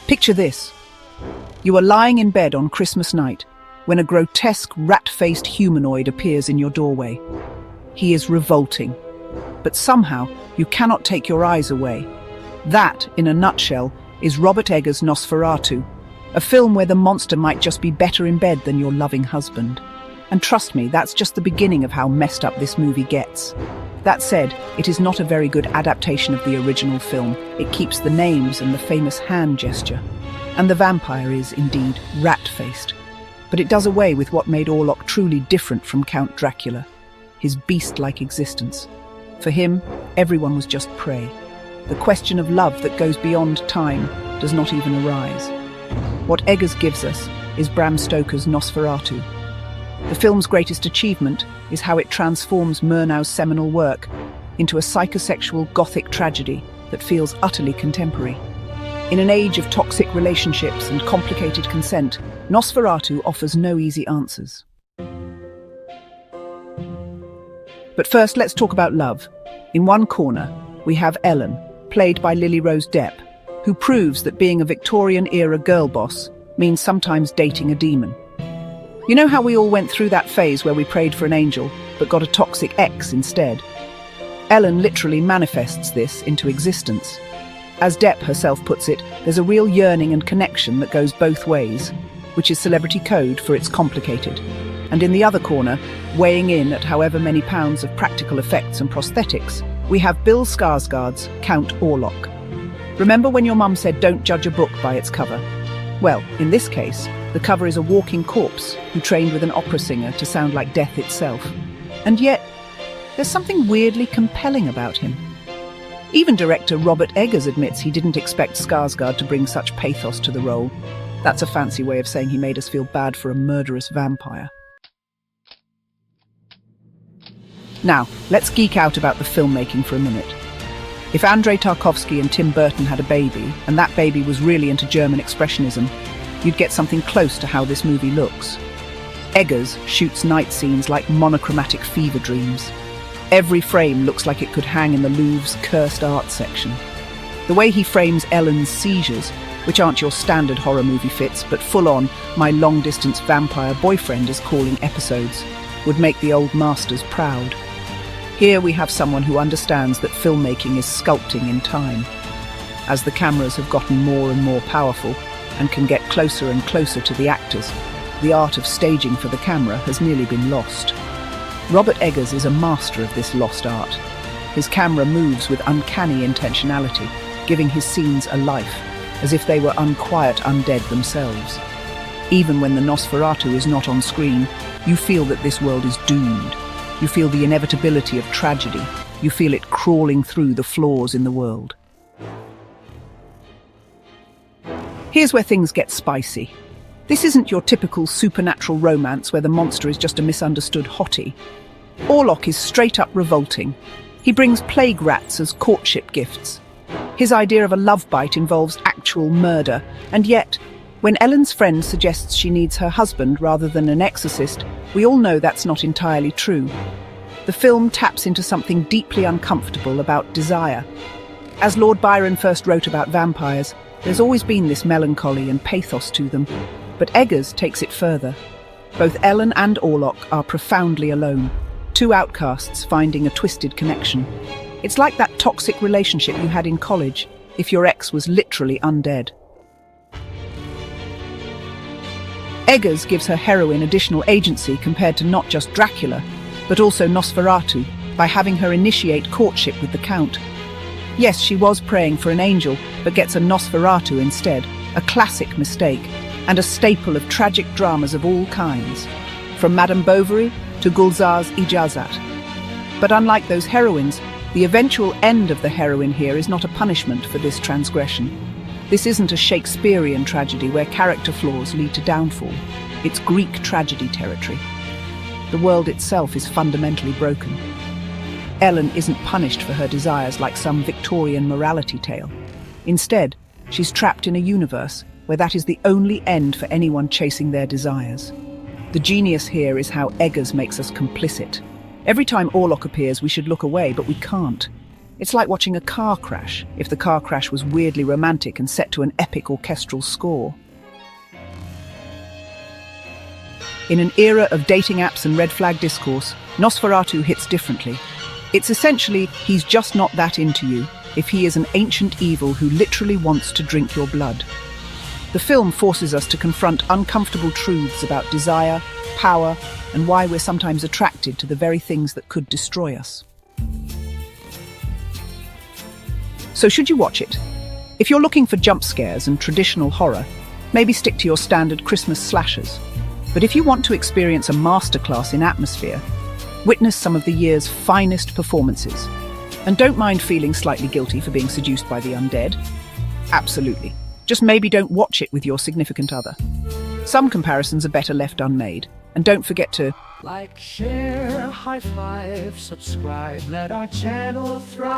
Picture this. You are lying in bed on Christmas night when a grotesque, rat-faced humanoid appears in your doorway. He is revolting, but somehow you cannot take your eyes away. That, in a nutshell, is Robert Eggers' Nosferatu, a film where the monster might just be better in bed than your loving husband. And trust me, that's just the beginning of how messed up this movie gets. That said, it is not a very good adaptation of the original film. It keeps the names and the famous hand gesture. And the vampire is, indeed, rat-faced. But it does away with what made Orlok truly different from Count Dracula, his beast-like existence. For him, everyone was just prey. The question of love that goes beyond time does not even arise. What Eggers gives us is Bram Stoker's Nosferatu. The film's greatest achievement is how it transforms Murnau's seminal work into a psychosexual Gothic tragedy that feels utterly contemporary. In an age of toxic relationships and complicated consent, Nosferatu offers no easy answers. But first, let's talk about love. In one corner, we have Ellen, played by Lily Rose Depp, who proves that being a Victorian-era girl boss means sometimes dating a demon. You know how we all went through that phase where we prayed for an angel, but got a toxic ex instead? Ellen literally manifests this into existence. As Depp herself puts it, there's a real yearning and connection that goes both ways, which is celebrity code for it's complicated. And in the other corner, weighing in at however many pounds of practical effects and prosthetics, we have Bill Skarsgård's Count Orlok. Remember when your mum said don't judge a book by its cover? Well, in this case, the cover is a walking corpse who trained with an opera singer to sound like death itself. And yet, there's something weirdly compelling about him. Even director Robert Eggers admits he didn't expect Skarsgård to bring such pathos to the role. That's a fancy way of saying he made us feel bad for a murderous vampire. Now, let's geek out about the filmmaking for a minute. If Andrei Tarkovsky and Tim Burton had a baby, and that baby was really into German expressionism, you'd get something close to how this movie looks. Eggers shoots night scenes like monochromatic fever dreams. Every frame looks like it could hang in the Louvre's cursed art section. The way he frames Ellen's seizures, which aren't your standard horror movie fits, but full-on, my long-distance vampire boyfriend is calling episodes, would make the old masters proud. Here we have someone who understands that filmmaking is sculpting in time. As the cameras have gotten more and more powerful and can get closer and closer to the actors, the art of staging for the camera has nearly been lost. Robert Eggers is a master of this lost art. His camera moves with uncanny intentionality, giving his scenes a life, as if they were unquiet undead themselves. Even when the Nosferatu is not on screen, you feel that this world is doomed. You feel the inevitability of tragedy. You feel it crawling through the flaws in the world. Here's where things get spicy. This isn't your typical supernatural romance where the monster is just a misunderstood hottie. Orlok is straight up revolting. He brings plague rats as courtship gifts. His idea of a love bite involves actual murder, and yet, when Ellen's friend suggests she needs her husband rather than an exorcist, we all know that's not entirely true. The film taps into something deeply uncomfortable about desire. As Lord Byron first wrote about vampires, there's always been this melancholy and pathos to them, but Eggers takes it further. Both Ellen and Orlok are profoundly alone, two outcasts finding a twisted connection. It's like that toxic relationship you had in college, if your ex was literally undead. Eggers gives her heroine additional agency compared to not just Dracula, but also Nosferatu, by having her initiate courtship with the Count. Yes, she was praying for an angel, but gets a Nosferatu instead, a classic mistake, and a staple of tragic dramas of all kinds, from Madame Bovary to Gulzar's Ijazat. But unlike those heroines, the eventual end of the heroine here is not a punishment for this transgression. This isn't a Shakespearean tragedy where character flaws lead to downfall. It's Greek tragedy territory. The world itself is fundamentally broken. Ellen isn't punished for her desires like some Victorian morality tale. Instead, she's trapped in a universe where that is the only end for anyone chasing their desires. The genius here is how Eggers makes us complicit. Every time Orlok appears, we should look away, but we can't. It's like watching a car crash, if the car crash was weirdly romantic and set to an epic orchestral score. In an era of dating apps and red flag discourse, Nosferatu hits differently. It's essentially, he's just not that into you, if he is an ancient evil who literally wants to drink your blood. The film forces us to confront uncomfortable truths about desire, power, and why we're sometimes attracted to the very things that could destroy us. So should you watch it? If you're looking for jump scares and traditional horror, maybe stick to your standard Christmas slashers. But if you want to experience a masterclass in atmosphere, witness some of the year's finest performances, and don't mind feeling slightly guilty for being seduced by the undead, absolutely. Just maybe don't watch it with your significant other. Some comparisons are better left unmade. And don't forget to like, share, high five, subscribe, let our channel thrive.